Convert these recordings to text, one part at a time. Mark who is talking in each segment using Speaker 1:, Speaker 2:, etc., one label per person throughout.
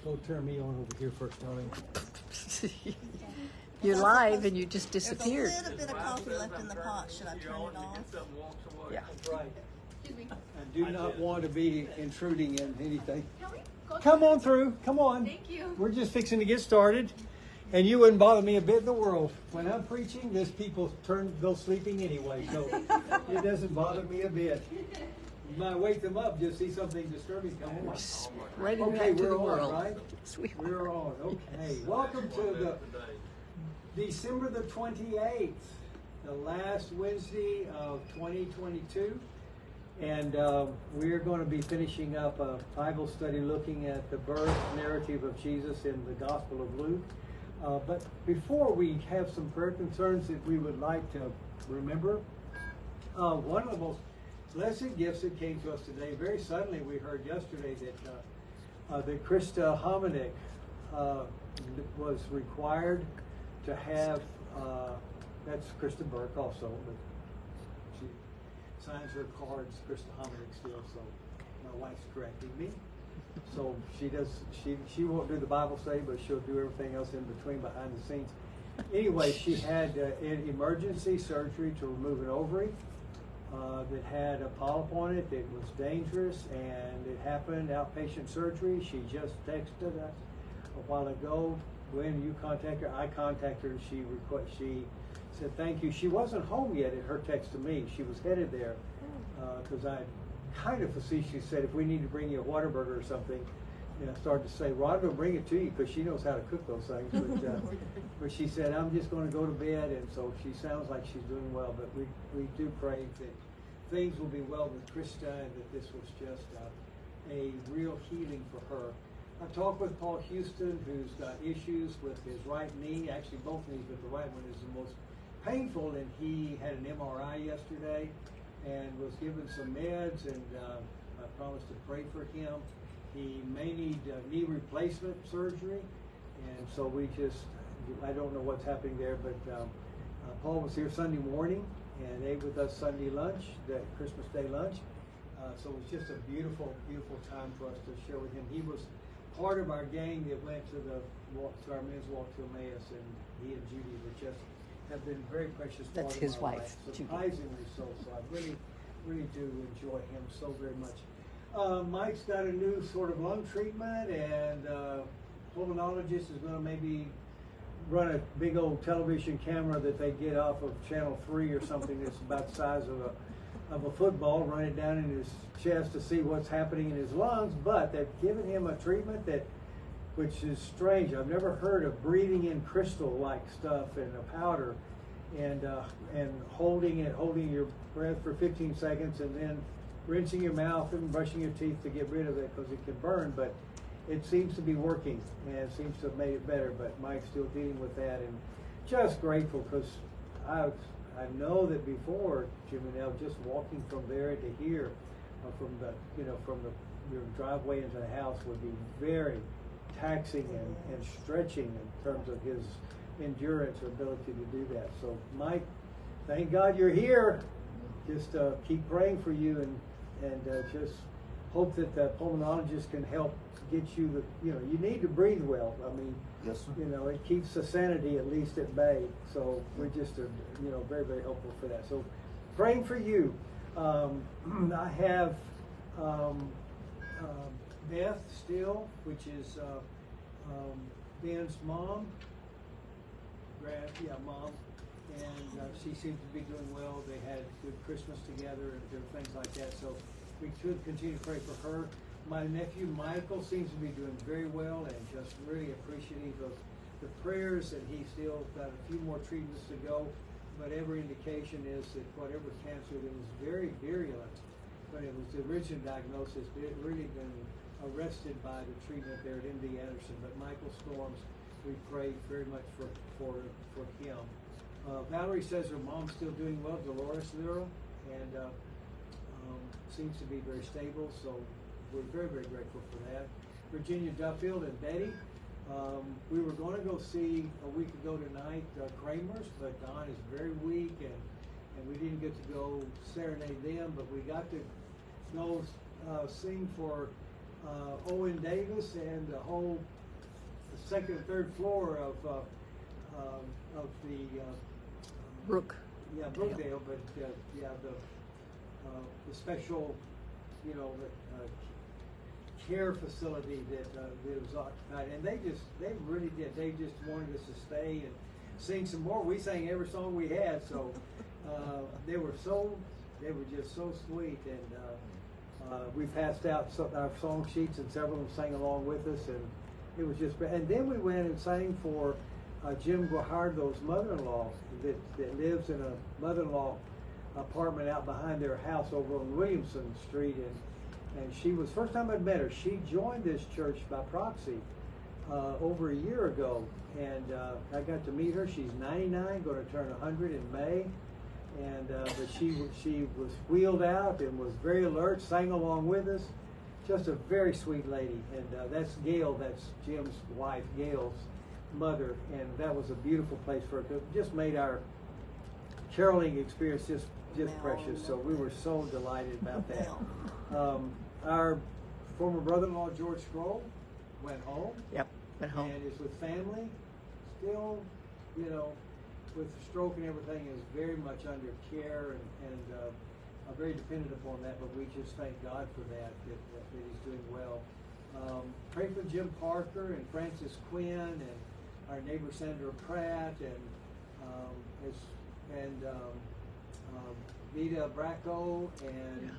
Speaker 1: Go turn me on over here first, darling.
Speaker 2: You're live and you just disappeared.
Speaker 3: There's a little bit of coffee left in the pot. Should I turn it off?
Speaker 2: Yeah.
Speaker 1: That's right. I do not want to be intruding in anything. Come on through. Come on.
Speaker 4: Thank you.
Speaker 1: We're just fixing to get started. And you wouldn't bother me a bit in the world. When I'm preaching, there's people go sleeping anyway, so it doesn't bother me a bit. You might wake them up, just see something disturbing come on.
Speaker 2: Spreading
Speaker 1: Okay,
Speaker 2: back to
Speaker 1: we're
Speaker 2: the
Speaker 1: on,
Speaker 2: world.
Speaker 1: right?
Speaker 2: Yes, we are.
Speaker 1: We're on. Okay. Welcome to the December the 28th, the last Wednesday of 2022. And we're going to be finishing up a Bible study looking at the birth narrative of Jesus in the Gospel of Luke. But before we have some prayer concerns that we would like to remember, one of the most blessed gifts that came to us today, very suddenly we heard yesterday that Krista Hominick was required to have, that's Krista Burke also, but she signs her cards, Krista Hominick still, so my wife's correcting me. So she won't do the Bible study, but she'll do everything else in between behind the scenes. Anyway, she had an emergency surgery to remove an ovary that had a polyp on it that was dangerous, and it happened outpatient surgery. She just texted us a while ago. When you contact her, I contacted her. She said thank you. She wasn't home yet in her text to me. She was headed there because I kind of facetiously said if we need to bring you a Whataburger or something, I started to say Rhonda will bring it to you because she knows how to cook those things. But she said I'm just going to go to bed, and so she sounds like she's doing well. But we do pray that things will be well with Krista and that this was just a real healing for her. I talked with Paul Houston, who's got issues with his right knee, actually both knees, but the right one is the most painful, and he had an MRI yesterday and was given some meds, and I promised to pray for him. He may need knee replacement surgery, and so I don't know what's happening there, but Paul was here Sunday morning and ate with us Sunday lunch, that Christmas Day lunch. So it was just a beautiful, beautiful time for us to share with him. He was part of our gang that went to our men's walk to Emmaus, and he and Judy have been very precious.
Speaker 2: That's his wife, Judy.
Speaker 1: Surprisingly so. So I really, really do enjoy him so very much. Mike's got a new sort of lung treatment, and pulmonologist is going to maybe run a big old television camera that they get off of Channel 3 or something that's about the size of a football, run it down in his chest to see what's happening in his lungs. But they've given him a treatment which is strange. I've never heard of breathing in crystal-like stuff in a powder, and holding your breath for 15 seconds, and then rinsing your mouth and brushing your teeth to get rid of it because it can burn. But it seems to be working, and it seems to have made it better. But Mike's still dealing with that, and just grateful because I know that before, Jim and Elle, just walking from there to here, from your driveway into the house would be very taxing and stretching in terms of his endurance or ability to do that. So Mike, thank God you're here. Just keep praying for you, and just hope that the pulmonologist can help get you you need to breathe well. I mean,
Speaker 5: yes, sir.
Speaker 1: It keeps the sanity at least at bay. So we're just very, very helpful for that. So praying for you. I have Beth still, which is Ben's mom. Mom. And she seems to be doing well. They had good Christmas together and different things like that. So we should continue to pray for her. My nephew Michael seems to be doing very well, and just really appreciative of the prayers. And he's still got a few more treatments to go. But every indication is that whatever cancer, it was very virulent, but it was the original diagnosis. It had really been arrested by the treatment there at MD Anderson. But Michael Storms, we pray very much for him. Valerie says her mom's still doing well, Dolores Lira, and seems to be very stable. So we're very, very grateful for that. Virginia Duffield and Betty. We were going to go see a week ago tonight Kramer's, but Don is very weak, and we didn't get to go serenade them, but we got to go sing for Owen Davis and the whole second and third floor of the
Speaker 2: Brook.
Speaker 1: yeah, Brookdale, but yeah, the special, you know, care facility that was occupied, and they really did. They just wanted us to stay and sing some more. We sang every song we had, so they were just so sweet, and we passed out our song sheets, and several of them sang along with us, and it was just. And then we went and sang for Jim Guajardo's mother-in-law that lives in a mother-in-law apartment out behind their house over on Williamson Street, and she was, first time I'd met her, she joined this church by proxy over a year ago, and I got to meet her. She's 99, going to turn 100 in May, and but she was wheeled out and was very alert, sang along with us. Just a very sweet lady, and that's Gail, that's Jim's wife, Gail's mother, and that was a beautiful place for her. It just made our caroling experience just precious. So we were so delighted about that. Our former brother-in-law George Scroll went home.
Speaker 2: Yep, went home.
Speaker 1: And is with family. Still, you know, with stroke and everything, is very much under care and very dependent upon that. But we just thank God for that he's doing well. Pray for Jim Parker and Francis Quinn and our neighbor Sandra Pratt and Vita Bracco and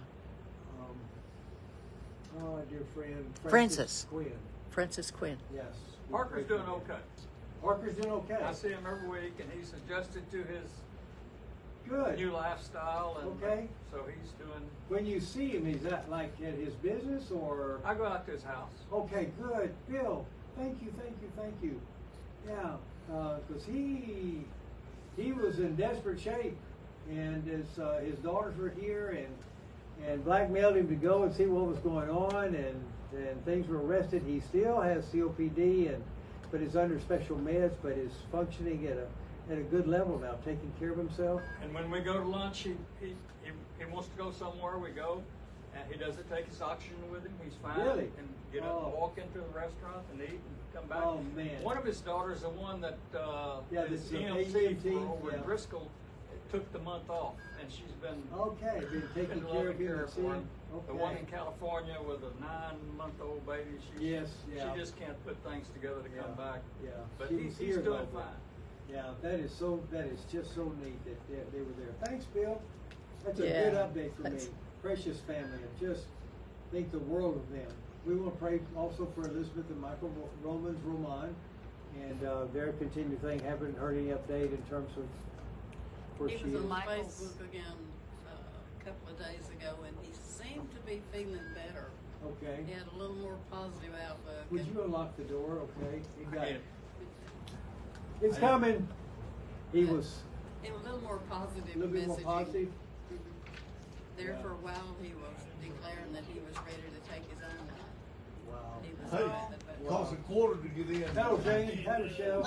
Speaker 1: our dear friend
Speaker 2: Francis
Speaker 1: Quinn.
Speaker 2: Francis Quinn.
Speaker 1: Yes.
Speaker 4: Parker's doing okay.
Speaker 1: Parker's doing okay.
Speaker 4: I see him every week, and he's adjusted to his
Speaker 1: Good.
Speaker 4: new lifestyle, and
Speaker 1: Okay.
Speaker 4: so he's doing.
Speaker 1: When you see him, is that like at his business or?
Speaker 4: I go out to his house.
Speaker 1: Okay, good. Bill, thank you. Yeah, because he was in desperate shape, and his daughters were here and blackmailed him to go and see what was going on, and things were arrested. He still has COPD, but is under special meds, but is functioning at a good level now, taking care of himself.
Speaker 4: And when we go to lunch, he wants to go somewhere. We go, and he doesn't take his oxygen with him. He's fine.
Speaker 1: Really?
Speaker 4: And get up and walk into the restaurant and eat and come back.
Speaker 1: Oh man.
Speaker 4: One of his daughters, the one that
Speaker 1: this
Speaker 4: is
Speaker 1: is
Speaker 4: EMT
Speaker 1: AMT,
Speaker 4: for over
Speaker 1: yeah.
Speaker 4: in Driscoll, took the month off, and she's been
Speaker 1: Okay, been taking care of him.
Speaker 4: for him.
Speaker 1: Okay.
Speaker 4: The one in California with a 9-month-old baby,
Speaker 1: Yes,
Speaker 4: she just can't put things together to come back.
Speaker 1: Yeah,
Speaker 4: But
Speaker 1: she
Speaker 4: he's
Speaker 1: was here,
Speaker 4: doing
Speaker 1: though.
Speaker 4: fine.
Speaker 1: Yeah, that is just so neat that they were there. Thanks, Bill. That's a
Speaker 2: Yeah,
Speaker 1: good update for me.
Speaker 2: that's-
Speaker 1: Precious family, and just think the world of them. We want to pray also for Elizabeth and Michael Roman, and their continued thing. Haven't heard any update in terms of where
Speaker 5: He
Speaker 1: she
Speaker 5: was
Speaker 1: is.
Speaker 5: on Facebook again a couple of days ago, and he seemed to be feeling better.
Speaker 1: Okay.
Speaker 5: He had a little more positive outlook.
Speaker 1: Would
Speaker 5: and
Speaker 1: you unlock the door? Okay. It got,
Speaker 4: Again,
Speaker 1: it's coming. He was
Speaker 5: a little more positive
Speaker 1: a little bit more
Speaker 5: messaging.
Speaker 1: positive.
Speaker 5: There
Speaker 1: Yeah.
Speaker 5: for a while, he was declaring that he was ready to take his own life.
Speaker 1: Wow.
Speaker 5: He was
Speaker 6: Hey,
Speaker 5: but
Speaker 6: costs a quarter to get in.
Speaker 1: That'll change. That'll show.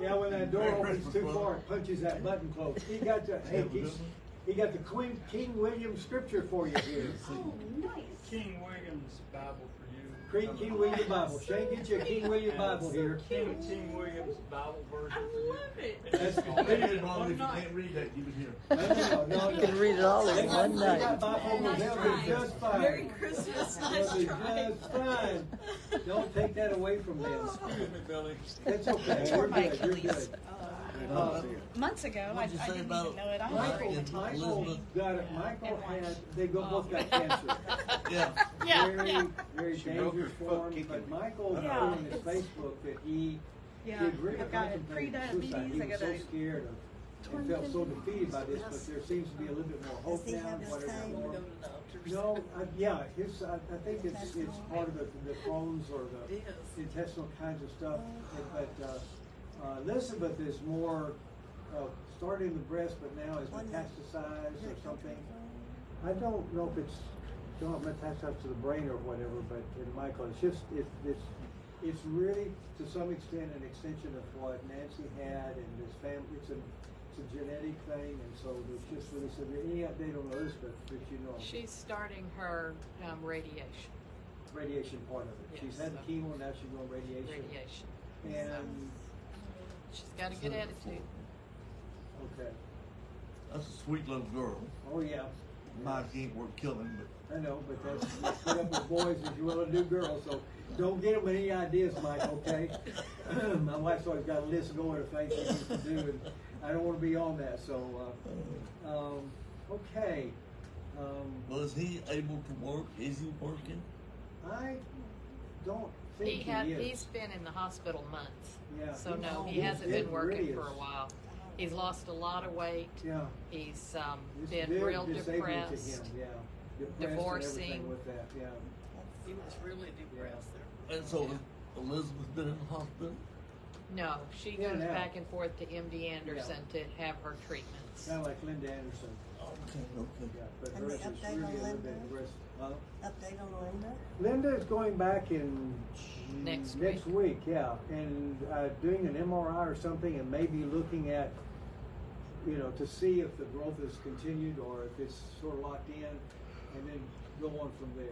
Speaker 1: Yeah, when that door opens too far, it punches that button close. He got the he got the King William scripture for you here.
Speaker 3: Oh, nice.
Speaker 4: King William's Bible for you.
Speaker 1: King William Bible. Shane, get you a King William Bible here.
Speaker 4: King William's Bible version for you.
Speaker 1: That's
Speaker 6: Read it, Ron. If you can't read that, give it here.
Speaker 1: no.
Speaker 2: You can read it all in one
Speaker 1: They got
Speaker 2: night.
Speaker 1: Bible, they'll be just fine.
Speaker 3: Merry Christmas.
Speaker 1: They'll
Speaker 3: Nice
Speaker 1: be
Speaker 3: try.
Speaker 1: just fine. Don't take that away from them.
Speaker 4: Excuse me, Billy.
Speaker 1: It's okay. You're good. You're good.
Speaker 7: Months ago, I
Speaker 6: What'd you say
Speaker 7: didn't
Speaker 6: about
Speaker 7: even know it. I
Speaker 1: Michael
Speaker 7: was
Speaker 6: Elizabeth?
Speaker 1: got it. Michael had. They both got cancer.
Speaker 6: Yeah.
Speaker 7: Yeah,
Speaker 1: Very,
Speaker 7: yeah.
Speaker 1: very
Speaker 6: She broke
Speaker 1: dangerous
Speaker 6: her
Speaker 1: for
Speaker 6: foot
Speaker 1: him.
Speaker 6: kicking.
Speaker 1: But Michael put
Speaker 7: Yeah.
Speaker 1: on his Facebook that he
Speaker 7: Yeah,
Speaker 1: did really
Speaker 7: I've got
Speaker 1: contemplated
Speaker 7: pre-diabetes.
Speaker 1: suicide. He
Speaker 7: I
Speaker 1: was
Speaker 7: got
Speaker 1: so
Speaker 7: a
Speaker 1: scared of and felt so defeated by this. But there seems to be a little bit more hope
Speaker 3: Does he
Speaker 1: now.
Speaker 3: have his
Speaker 1: Whatever
Speaker 3: time?
Speaker 1: more.
Speaker 5: Go to the doctors.
Speaker 1: No, yeah, I think it's part of the Crohn's or the
Speaker 5: It is.
Speaker 1: intestinal kinds of stuff. But Elizabeth is more started in the breast, but now is metastasized or something. I don't know if it's don't metastasize to the brain or whatever, but in Michael, it's just it's really to some extent an extension of what Nancy had and his family. It's a genetic thing, and so there's just really so any update on Elizabeth that you know.
Speaker 8: She's starting her radiation.
Speaker 1: radiation part of it. She's
Speaker 5: Yes,
Speaker 1: had
Speaker 5: so-
Speaker 1: chemo, now she's on radiation.
Speaker 5: Radiation.
Speaker 1: And,
Speaker 5: She's got a good attitude.
Speaker 1: okay.
Speaker 6: That's a sweet little girl.
Speaker 1: Oh, yeah.
Speaker 6: Mine ain't worth killing, but
Speaker 1: I know, but that's, you put up with boys as you will to do girls, so don't get them with any ideas, Mike, okay? My wife's always got a list going of things she needs to do, and I don't wanna be on that, so, okay.
Speaker 6: well, is he able to work? Is he working?
Speaker 1: I don't think he is.
Speaker 8: He's been in the hospital months.
Speaker 1: Yeah.
Speaker 8: So no, he
Speaker 1: It
Speaker 8: hasn't been working
Speaker 1: really
Speaker 8: for a
Speaker 1: is.
Speaker 8: while. He's lost a lot of weight.
Speaker 1: Yeah.
Speaker 8: He's
Speaker 1: It's
Speaker 8: been
Speaker 1: very
Speaker 8: real
Speaker 1: disabling
Speaker 8: depressed.
Speaker 1: to him, yeah. Depressed and
Speaker 8: Divorcing.
Speaker 1: everything with that, yeah.
Speaker 5: He was really depressed there.
Speaker 6: And so Elizabeth been in the hospital?
Speaker 8: No, she
Speaker 1: Yeah,
Speaker 8: goes
Speaker 1: now.
Speaker 8: back and forth to MD Anderson to have her treatments.
Speaker 1: Kinda like Linda Anderson,
Speaker 6: Okay, okay.
Speaker 1: yeah, but
Speaker 9: And
Speaker 1: hers
Speaker 9: the
Speaker 1: is
Speaker 9: update
Speaker 1: really
Speaker 9: on
Speaker 1: a little
Speaker 9: Linda?
Speaker 1: bit aggressive. Huh?
Speaker 9: Update on Linda?
Speaker 1: Linda is going back in
Speaker 8: Next
Speaker 1: week, yeah, and doing an MRI or something, and maybe looking at, you know, to see if the growth is continued or if it's sort of locked in, and then go on from there.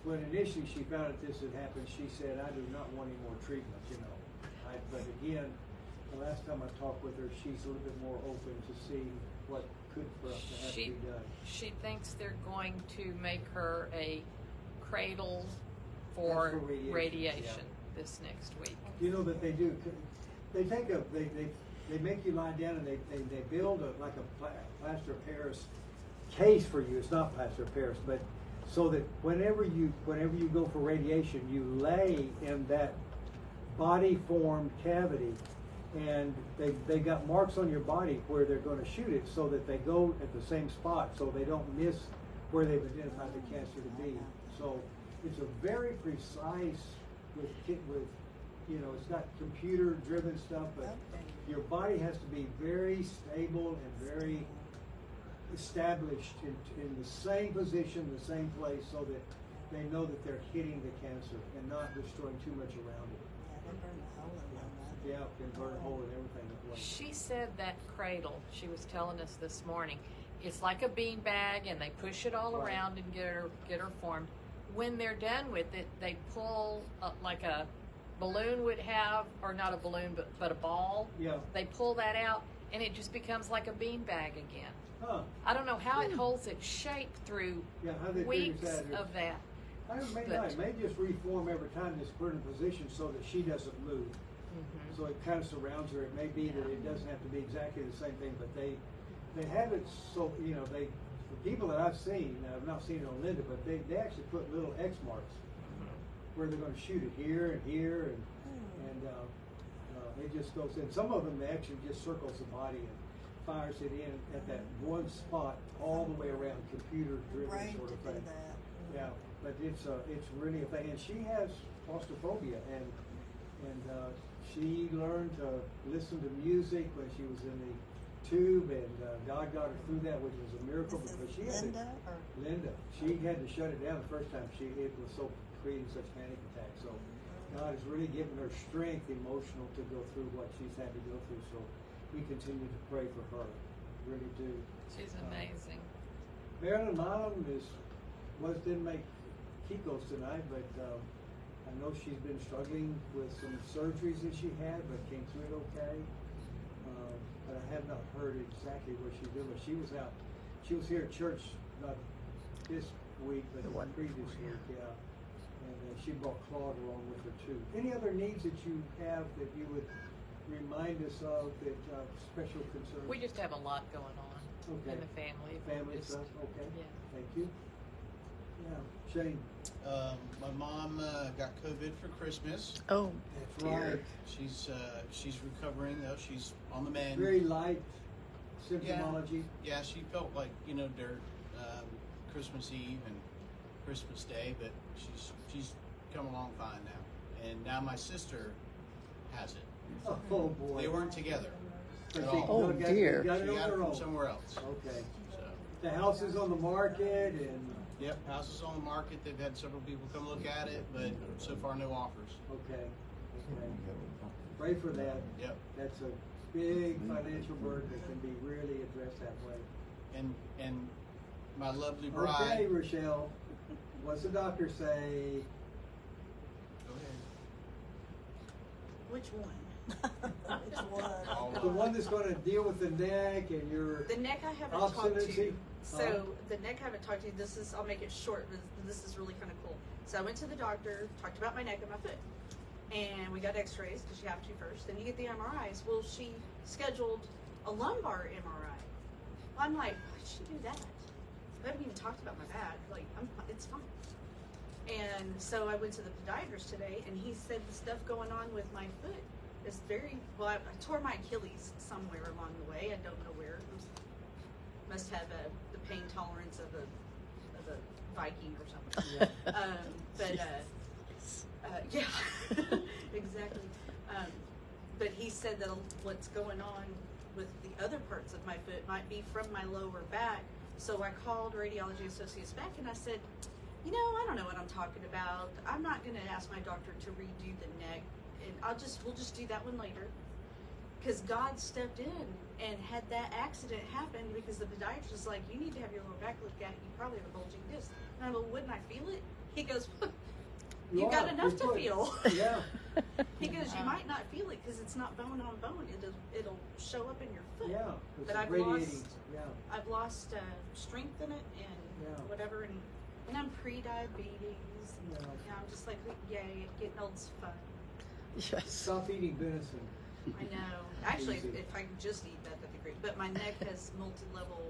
Speaker 1: When initially she found out this had happened, she said, "I do not want any more treatment," you know. But again, the last time I talked with her, she's a little bit more open to see what could for us to have to be done.
Speaker 8: She thinks they're going to make her a cradle
Speaker 1: That's
Speaker 8: for
Speaker 1: for radiation,
Speaker 8: radiation
Speaker 1: yeah.
Speaker 8: this next week.
Speaker 1: You know that they do. They take they make you lie down and they build like a plaster of Paris case for you. It's not plaster of Paris, but so that whenever you go for radiation, you lay in that body formed cavity, and they got marks on your body where they're going to shoot it, so that they go at the same spot, so they don't miss where they've identified the cancer to be. So it's a very precise with you know, it's not computer driven stuff, but your body has to be very stable and very established in the same position, the same place, so that they know that they're hitting the cancer and not destroying too much around it.
Speaker 9: Yeah, they burned a hole in my
Speaker 1: Yeah, can burn a hole and everything that way.
Speaker 8: She said that cradle, she was telling us this morning, it's like a bean bag and they push it all
Speaker 1: Right.
Speaker 8: around and get her formed. When they're done with it, they pull like a balloon would have, or not a balloon, but a ball.
Speaker 1: Yeah.
Speaker 8: They pull that out and it just becomes like a bean bag again.
Speaker 1: Huh.
Speaker 8: I don't know how it holds its shape through
Speaker 1: Yeah, how they figure
Speaker 8: weeks
Speaker 1: that is.
Speaker 8: of that.
Speaker 1: I may
Speaker 8: But-
Speaker 1: not. It may just reform every time it's put in position so that she doesn't move.
Speaker 8: Mhm.
Speaker 1: So it kind of surrounds her. It may be that it doesn't have to be exactly the same thing, but they have it so, you know, the people that I've seen, I've not seen it on Linda, but they actually put little X marks where they're going to shoot it here and here, and it just goes in. Some of them, they actually just circles the body and fires it in at that one spot all the way around, computer driven
Speaker 9: brain
Speaker 1: sort
Speaker 9: to
Speaker 1: of
Speaker 9: do
Speaker 1: thing.
Speaker 9: that.
Speaker 1: Yeah, but it's really a thing, and she has claustrophobia, and she learned to listen to music when she was in the tube, and God got her through that, which was a miracle,
Speaker 9: This
Speaker 1: because
Speaker 9: is
Speaker 1: she had
Speaker 9: Linda, or
Speaker 1: Linda. She had to shut it down the first time. It was so creating such panic attacks. So God has really given her strength, emotional, to go through what she's had to go through. So we continue to pray for her. Really do.
Speaker 8: She's amazing.
Speaker 1: Marilyn Milam didn't make Kiko's tonight, but I know she's been struggling with some surgeries that she had, but came through it okay. But I have not heard exactly what she's doing. She was out. She was here at church, not this week, but
Speaker 2: The
Speaker 1: the
Speaker 2: one
Speaker 1: previous
Speaker 2: before,
Speaker 1: week, yeah. And she brought Claude along with her too. Any other needs that you have that you would remind us of that special concern?
Speaker 8: We just have a lot going on
Speaker 1: Okay.
Speaker 8: in the family.
Speaker 1: Family
Speaker 8: Just-
Speaker 1: stuff. Okay.
Speaker 8: Yeah.
Speaker 1: Thank you. Yeah, Shane.
Speaker 10: My mom got COVID for Christmas.
Speaker 2: Oh,
Speaker 1: That's
Speaker 2: dear.
Speaker 1: right.
Speaker 10: She's recovering though. She's on the mend.
Speaker 1: Very light symptomology.
Speaker 10: Yeah, she felt like dirt Christmas Eve and Christmas Day, but she's come along fine now. And now my sister has it.
Speaker 1: Oh boy.
Speaker 10: They weren't together.
Speaker 1: So
Speaker 10: at
Speaker 1: she
Speaker 10: all.
Speaker 2: Oh,
Speaker 1: got-
Speaker 2: dear.
Speaker 1: Got
Speaker 10: She
Speaker 1: it on
Speaker 10: got it
Speaker 1: her
Speaker 10: from
Speaker 1: own.
Speaker 10: somewhere else.
Speaker 1: Okay.
Speaker 10: So,
Speaker 1: The house is on the market, and
Speaker 10: yep, house is on the market. They've had several people come look at it, but so far no offers.
Speaker 1: okay. Pray for that.
Speaker 10: Yep.
Speaker 1: That's a big financial burden that can be really addressed that way.
Speaker 10: And my lovely
Speaker 1: Okay,
Speaker 10: bride.
Speaker 1: Rochelle. What's the doctor say?
Speaker 10: Go ahead.
Speaker 7: Which one?
Speaker 9: Which one?
Speaker 1: The one that's going to deal with the neck and your
Speaker 7: The neck I haven't talked to.
Speaker 1: obstinacy?
Speaker 7: So the neck I haven't talked to. This is, I'll make it short, but this is really kind of cool. So I went to the doctor, talked about my neck and my foot, and we got X-rays because you have to first. Then you get the MRIs. Well, she scheduled a lumbar MRI. I'm like, why'd she do that? I haven't even talked about my back. Like, it's fine. And so I went to the podiatrist today, and he said the stuff going on with my foot is very well. I tore my Achilles somewhere along the way. I don't know where. Must have the pain tolerance of a Viking or something.
Speaker 1: Yeah.
Speaker 7: Yeah, exactly. But he said that what's going on with the other parts of my foot might be from my lower back. So I called Radiology Associates back and I said, you know, I don't know what I'm talking about. I'm not going to ask my doctor to redo the neck, and we'll just do that one later. Because God stepped in and had that accident happen because the podiatrist was like, you need to have your lower back looked at. You probably have a bulging disc. And I'm like, wouldn't I feel it? He goes, you got
Speaker 1: are.
Speaker 7: enough
Speaker 1: You're
Speaker 7: to feel.
Speaker 1: Yeah.
Speaker 7: He goes, you might not feel it because it's not bone on bone. It'll show up in your foot.
Speaker 1: Yeah. It's
Speaker 7: But I've
Speaker 1: radiating.
Speaker 7: lost,
Speaker 1: Yeah.
Speaker 7: I've lost strength in it and
Speaker 1: Yeah.
Speaker 7: whatever. And I'm pre-diabetes. And
Speaker 1: Yeah.
Speaker 7: I'm just like, yay, getting old's fun.
Speaker 2: Yes.
Speaker 1: Stop eating venison.
Speaker 7: I know. Actually,
Speaker 1: Easy.
Speaker 7: if I could just eat that, that'd be great. But my neck has multi-level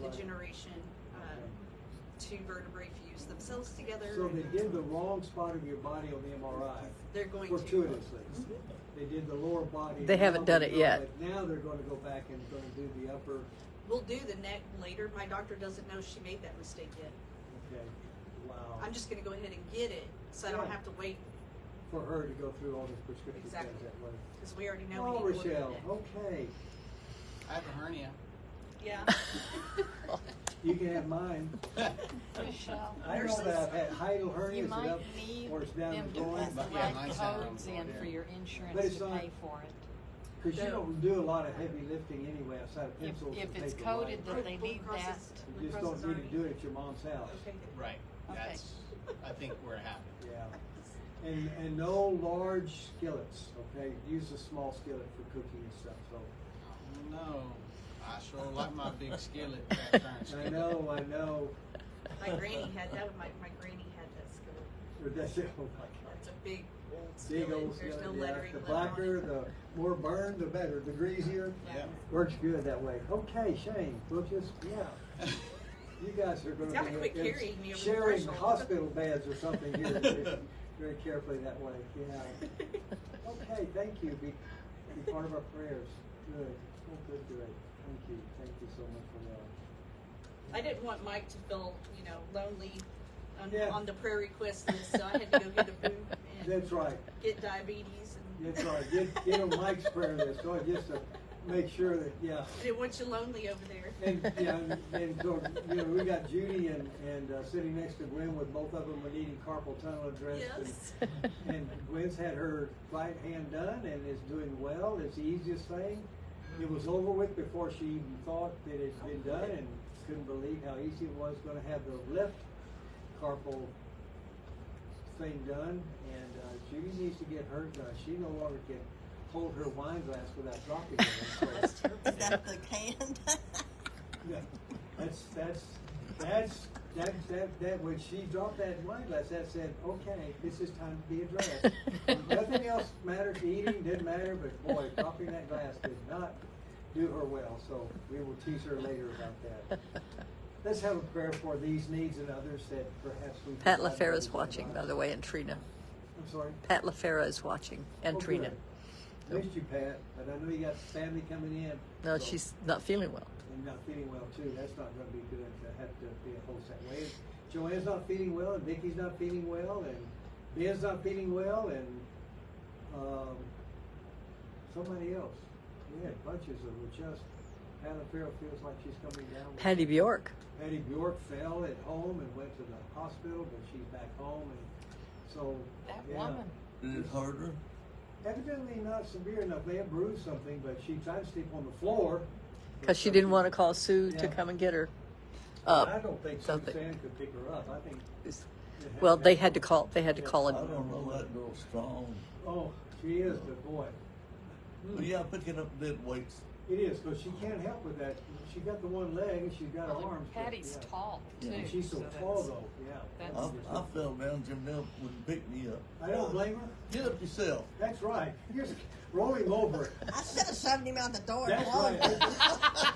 Speaker 1: Right.
Speaker 7: degeneration. Two vertebrae fuse themselves together.
Speaker 1: So they did the wrong spot of your body on the MRI.
Speaker 7: They're going to.
Speaker 1: Fortuitously. They did the lower body.
Speaker 2: They haven't done
Speaker 1: Now
Speaker 2: it
Speaker 1: they
Speaker 2: yet.
Speaker 1: know, but now they're going to go back and going to do the upper.
Speaker 7: We'll do the neck later. My doctor doesn't know she made that mistake yet.
Speaker 1: Okay. Wow.
Speaker 7: I'm just going to go ahead and get it so I don't
Speaker 1: Yeah.
Speaker 7: have to wait
Speaker 1: For her to go through all the prescription
Speaker 7: Exactly.
Speaker 1: things that way.
Speaker 7: because we already know
Speaker 1: Oh,
Speaker 7: we need to order
Speaker 1: Rochelle.
Speaker 7: the neck.
Speaker 1: Okay.
Speaker 10: I have a hernia.
Speaker 7: Yeah.
Speaker 1: You can have mine.
Speaker 8: Michelle,
Speaker 1: I know that I've had hiatal hernias.
Speaker 8: you
Speaker 1: and
Speaker 8: might
Speaker 1: up,
Speaker 8: need
Speaker 1: or it's down
Speaker 8: them
Speaker 1: the
Speaker 8: to
Speaker 1: groin.
Speaker 8: put the
Speaker 10: Yeah,
Speaker 8: right
Speaker 10: mine's down
Speaker 8: codes
Speaker 10: on
Speaker 8: in
Speaker 10: the
Speaker 8: for
Speaker 10: floor,
Speaker 8: your
Speaker 1: But
Speaker 8: insurance
Speaker 1: it's
Speaker 8: to
Speaker 1: not-
Speaker 8: pay for it.
Speaker 1: Because you don't do a lot of heavy lifting anyway outside of
Speaker 8: If,
Speaker 1: pencils.
Speaker 8: if
Speaker 1: and
Speaker 8: it's
Speaker 1: paper
Speaker 8: coded
Speaker 1: lines.
Speaker 8: that they
Speaker 7: Blue
Speaker 8: need
Speaker 7: Cross
Speaker 8: that,
Speaker 7: is-
Speaker 1: You
Speaker 7: Blue
Speaker 1: just
Speaker 7: Cross
Speaker 1: don't
Speaker 7: is
Speaker 1: need
Speaker 7: already-
Speaker 1: to do it at your mom's house.
Speaker 7: Okay. good.
Speaker 10: Right.
Speaker 8: Okay.
Speaker 10: That's, I think, where it happened.
Speaker 1: Yeah. And no large skillets, okay? Use a small skillet for cooking and stuff, so.
Speaker 10: No, I sure like my big skillet. Cast iron
Speaker 1: I
Speaker 10: skillet.
Speaker 1: know.
Speaker 7: My granny had that. My granny had that skillet.
Speaker 1: But that's it. Oh my God.
Speaker 7: It's a big old
Speaker 1: Big
Speaker 7: skillet.
Speaker 1: old
Speaker 7: There's
Speaker 1: skillet,
Speaker 7: no
Speaker 1: yeah.
Speaker 7: lettering
Speaker 1: The
Speaker 7: left on
Speaker 1: blacker,
Speaker 7: it.
Speaker 1: the more burned, the better. The greasier.
Speaker 10: Yeah.
Speaker 1: Works good that way. Okay, Shane, we'll just, yeah. You guys are going
Speaker 7: Y'all can
Speaker 1: to
Speaker 7: quit
Speaker 1: be
Speaker 7: carrying me over the
Speaker 1: sharing
Speaker 7: threshold.
Speaker 1: hospital beds or something here very carefully that way. Yeah. Okay, thank you. Be part of our prayers. Good. Oh, good. Thank you. Thank you so much for that.
Speaker 7: I didn't want Mike to feel, lonely
Speaker 1: Yeah.
Speaker 7: on the prayer request list, so I had to go get a boo and
Speaker 1: That's right.
Speaker 7: get diabetes. And
Speaker 1: That's right. Get on Mike's prayer list, so just to make sure that, yeah.
Speaker 7: I didn't want you lonely over there.
Speaker 1: And, yeah, and so, we got Judy and sitting next to Gwen with both of them were needing carpal tunnel addressed.
Speaker 7: Yes.
Speaker 1: And Gwen's had her right hand done and is doing well. It's the easiest thing. It was over with before she even thought that it had been done, and couldn't believe how easy it was going to have the left carpal thing done. And Judy needs to get hers done. She no longer can hold her wine glass without dropping it. So,
Speaker 9: Is that the can?
Speaker 1: yeah, that when she dropped that wine glass, that said, okay, this is time to be addressed. Nothing else matters, eating didn't matter, but boy, dropping that glass did not do her well, so we will tease her later about that. Let's have a prayer for these needs and others that perhaps we
Speaker 2: Pat
Speaker 1: can find
Speaker 2: LaFera
Speaker 1: others
Speaker 2: is
Speaker 1: in
Speaker 2: watching,
Speaker 1: our
Speaker 2: by the way, and Trina.
Speaker 1: I'm sorry?
Speaker 2: Pat LaFera is watching, and
Speaker 1: Oh,
Speaker 2: Trina.
Speaker 1: good. Missed you, Pat, but I know you got family coming in.
Speaker 2: No,
Speaker 1: so-
Speaker 2: she's not feeling well.
Speaker 1: And not feeling well too. That's not going to be good to have to be a host that way. Joanne's not feeling well, and Vicky's not feeling well, and Ben's not feeling well, and somebody else. We had bunches of them. Just Hannah Farrell feels like she's coming down.
Speaker 2: Patty Bjork.
Speaker 1: Patty Bjork fell at home and went to the hospital, but she's back home, and so
Speaker 8: that
Speaker 1: yeah.
Speaker 8: woman.
Speaker 6: Did it hurt her?
Speaker 1: Evidently not severe enough. They have bruised something, but she tried to sleep on the floor.
Speaker 2: Because she didn't want to call Sue to
Speaker 1: Yeah.
Speaker 2: come and get her
Speaker 1: I
Speaker 2: up.
Speaker 1: don't think
Speaker 2: something.
Speaker 1: Suzanne could pick her up. I think
Speaker 2: It's- Well, they had to call. They had to
Speaker 1: Yeah.
Speaker 2: call
Speaker 6: I
Speaker 2: it.
Speaker 6: don't know, that girl's strong.
Speaker 1: Oh, she is, but boy,
Speaker 6: But yeah, picking up dead weights.
Speaker 1: it is, because she can't help with that. She got the one leg and she's got her
Speaker 8: Well,
Speaker 1: arms. but,
Speaker 8: Patty's
Speaker 1: yeah.
Speaker 8: tall too.
Speaker 1: And she's so
Speaker 8: that's-
Speaker 1: tall though, yeah.
Speaker 8: that's-
Speaker 6: I fell down, Jim Nell wouldn't pick me up.
Speaker 1: I don't blame her.
Speaker 6: Get up yourself.
Speaker 1: That's right. Just roll him over.
Speaker 9: I should have shoved him out the door.
Speaker 1: That's
Speaker 9: and
Speaker 1: right.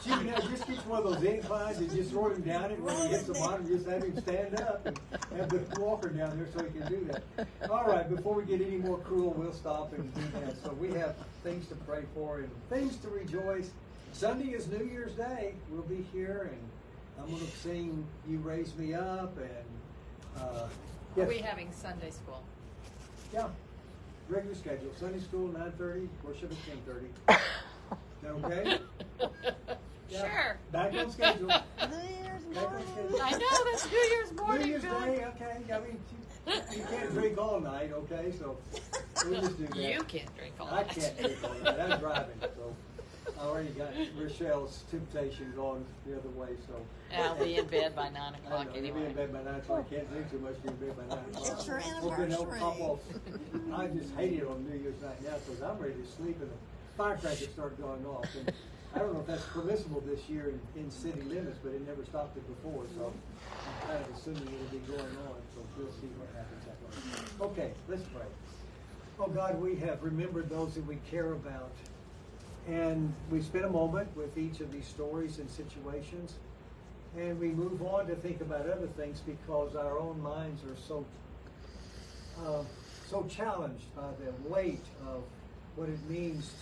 Speaker 1: She just gets one of those inclines and just throw him down it. When he hits the bottom, just have him stand up and have the walker down there so he can do that. All right, before we get any more cruel, we'll stop and do that. So we have things to pray for and things to rejoice. Sunday is New Year's Day. We'll be here and I'm going to sing "You Raise Me Up" and
Speaker 8: Are
Speaker 1: yes.
Speaker 8: we having Sunday school?
Speaker 1: Yeah, regular schedule. Sunday school 9:30, worship at 10:30. Is that okay? Yeah.
Speaker 8: Sure.
Speaker 1: Back on schedule.
Speaker 9: New Year's
Speaker 1: Back on
Speaker 9: morning.
Speaker 1: schedule.
Speaker 8: I know that's New Year's morning.
Speaker 1: New Year's
Speaker 8: Bill.
Speaker 1: Day, okay. I mean, you can't drink all night, okay? So we'll just do that.
Speaker 8: You can't drink all
Speaker 1: I
Speaker 8: night.
Speaker 1: can't drink all night. I'm driving, so I already got Rochelle's temptation going the other way. So
Speaker 8: I'll be in bed by 9
Speaker 1: I
Speaker 8: o'clock
Speaker 1: know, you'll be
Speaker 8: anyway.
Speaker 1: in bed by 9 o'clock. Can't drink too much. You'll be in bed by 9 o'clock.
Speaker 9: It's your
Speaker 1: Hoping they'll
Speaker 9: anniversary.
Speaker 1: pop off. I just hate it on New Year's night now because I'm ready to sleep and the firecrackers start going off. And I don't know if that's permissible this year in city limits, but it never stopped it before. So I'm kind of assuming it'll be going on. So we'll see what happens that way. Okay, let's pray. Oh God, we have remembered those that we care about. And we spend a moment with each of these stories and situations. And we move on to think about other things because our own minds are so challenged by the weight of what it means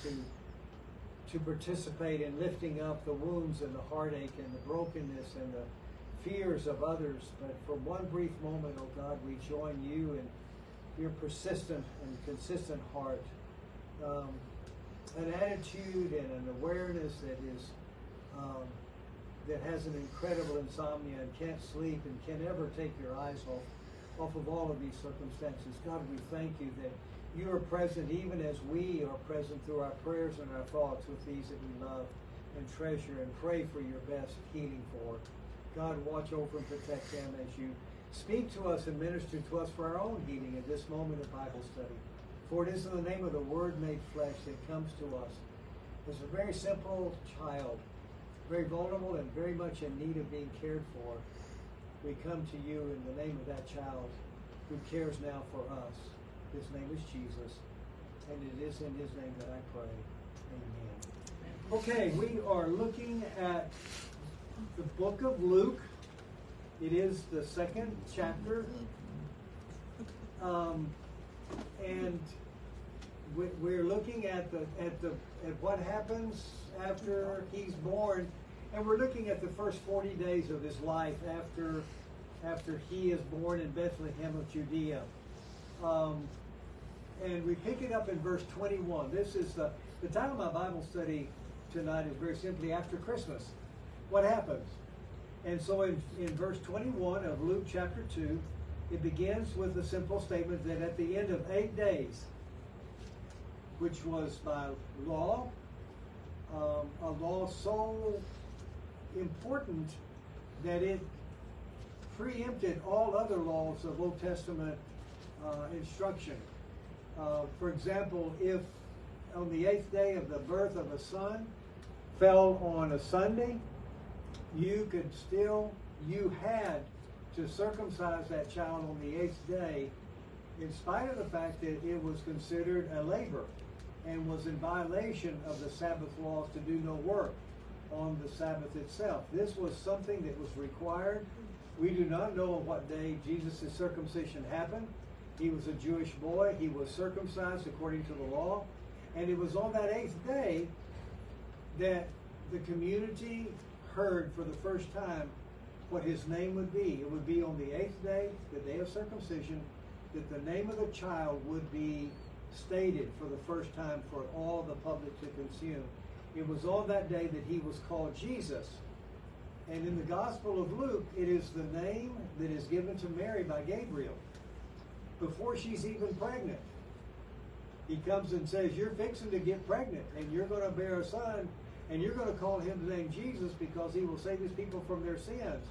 Speaker 1: to participate in lifting up the wounds and the heartache and the brokenness and the fears of others. But for one brief moment, oh God, we join you in your persistent and consistent heart. An attitude and an awareness that is that has an incredible insomnia and can't sleep and can't ever take your eyes off of all of these circumstances. God, we thank you that you are present even as we are present through our prayers and our thoughts with these that we love and treasure and pray for your best healing for. God, watch over and protect them as you speak to us and minister to us for our own healing at this moment of Bible study. For it is in the name of the Word made flesh that comes to us as a very simple child, very vulnerable and very much in need of being cared for. We come to you in the name of that child who cares now for us. His name is Jesus, and it is in his name that I pray. Amen. Okay, we are looking at the book of Luke. It is the second chapter. And we're looking at what happens after he's born, and we're looking at the first 40 days of his life after he is born in Bethlehem of Judea. And we pick it up in verse 21. This is the title of my Bible study tonight is very simply After Christmas. What happens? And so in verse 21 of Luke chapter 2, it begins with the simple statement that at the end of 8 days, which was by law, a law so important that it preempted all other laws of Old Testament instruction. For example, if on the 8th day of the birth of a son fell on a Sunday, you had to circumcise that child on the 8th day, in spite of the fact that it was considered a labor and was in violation of the Sabbath laws to do no work on the Sabbath itself. This was something that was required. We do not know on what day Jesus' circumcision happened. He was a Jewish boy. He was circumcised according to the law. And it was on that 8th day that the community heard for the first time what his name would be. It would be on the 8th day, the day of circumcision, that the name of the child would be stated for the first time for all the public to consume. It was on that day that he was called Jesus. And in the Gospel of Luke, it is the name that is given to Mary by Gabriel before she's even pregnant. He comes and says, you're fixing to get pregnant, and you're going to bear a son, and you're going to call him the name Jesus because he will save his people from their sins.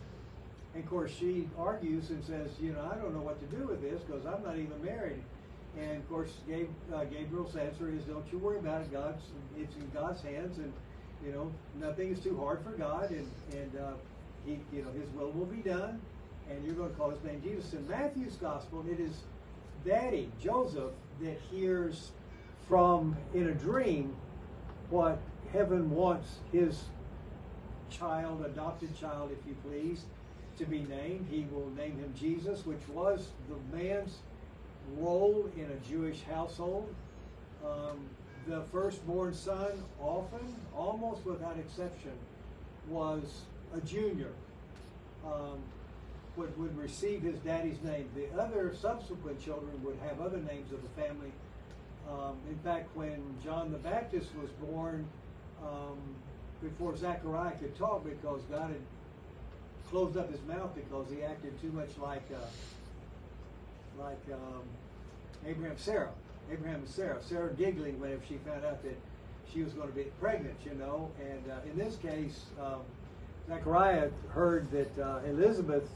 Speaker 1: And of course, she argues and says, I don't know what to do with this because I'm not even married. And of course, Gabriel's answer is, don't you worry about it. It's in God's hands, and nothing is too hard for God, and he, His will be done, and you're going to call His name Jesus. In Matthew's gospel, it is Daddy Joseph that hears from in a dream what heaven wants his child, adopted child, if you please, to be named. He will name him Jesus, which was the man's role in a Jewish household. The firstborn son often, almost without exception, was a junior, would receive his daddy's name. The other subsequent children would have other names of the family. In fact, when John the Baptist was born, before Zechariah could talk, because God had closed up his mouth because he acted too much like Abraham and Sarah. Sarah giggling whenever she found out that she was going to be pregnant, And in this case, Zechariah heard that Elizabeth,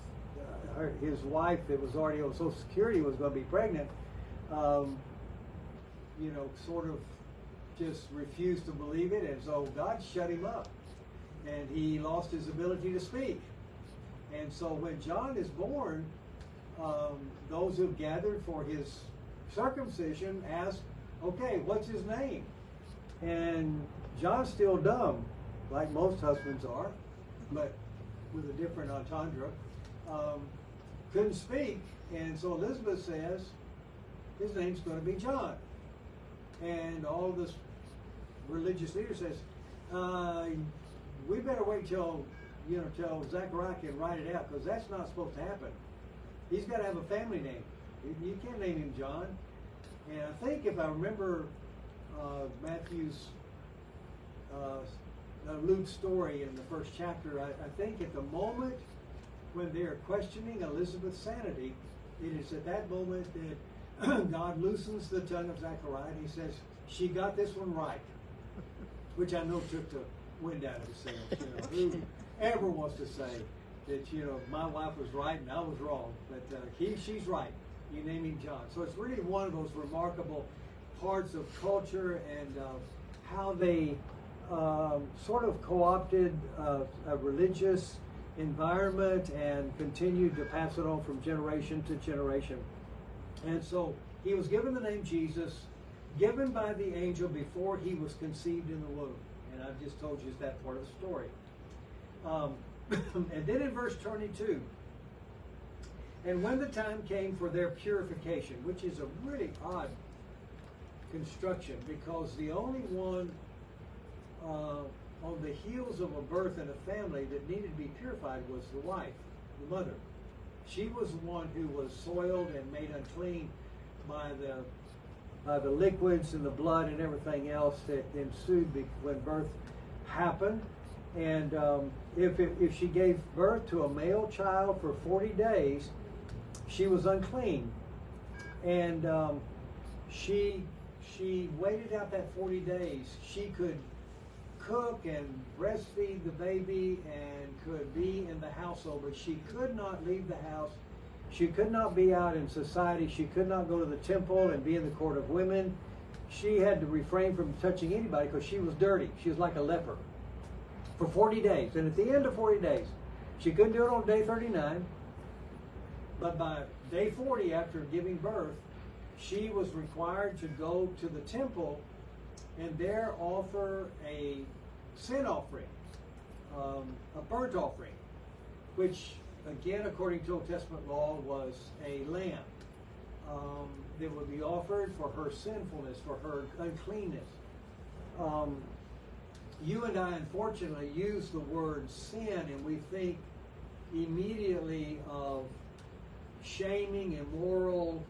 Speaker 1: his wife that was already on Social Security, was going to be pregnant. Sort of just refused to believe it, and so God shut him up, and he lost his ability to speak. And so when John is born, those who gathered for his circumcision asked, okay, what's his name? And John's still dumb, like most husbands are, but with a different entendre. Couldn't speak, and so Elizabeth says, his name's going to be John. And all this religious leader says, we better wait till Zechariah can write it out, because that's not supposed to happen. He's got to have a family name. You can't name him John. And I think, if I remember Matthew's Luke's story in the first chapter, I think at the moment when they are questioning Elizabeth's sanity, it is at that moment that God loosens the tongue of Zechariah, and he says, she got this one right, which I know took the wind out of his sails. Who ever wants to say that, my wife was right and I was wrong, but she's right. You name him John. So it's really one of those remarkable parts of culture and how they sort of co-opted a religious environment and continued to pass it on from generation to generation. And so he was given the name Jesus, given by the angel before he was conceived in the womb. And I've just told you that part of the story. And then in verse 22, and when the time came for their purification, which is a really odd construction, because the only one on the heels of a birth in a family that needed to be purified was the wife, the mother. She was the one who was soiled and made unclean by the liquids and the blood and everything else that ensued when birth happened. And if she gave birth to a male child for 40 days, she was unclean. And she waited out that 40 days. She could cook and breastfeed the baby and could be in the household, but she could not leave the house. She could not be out in society. She could not go to the temple and be in the court of women. She had to refrain from touching anybody because she was dirty. She was like a leper for 40 days. And at the end of 40 days, she couldn't do it on day 39, but by day 40 after giving birth, she was required to go to the temple and there offer a sin offering, a burnt offering, which again, according to Old Testament law, was a lamb that would be offered for her sinfulness, for her uncleanness. You and I, unfortunately, use the word sin, and we think immediately of shaming, immoral,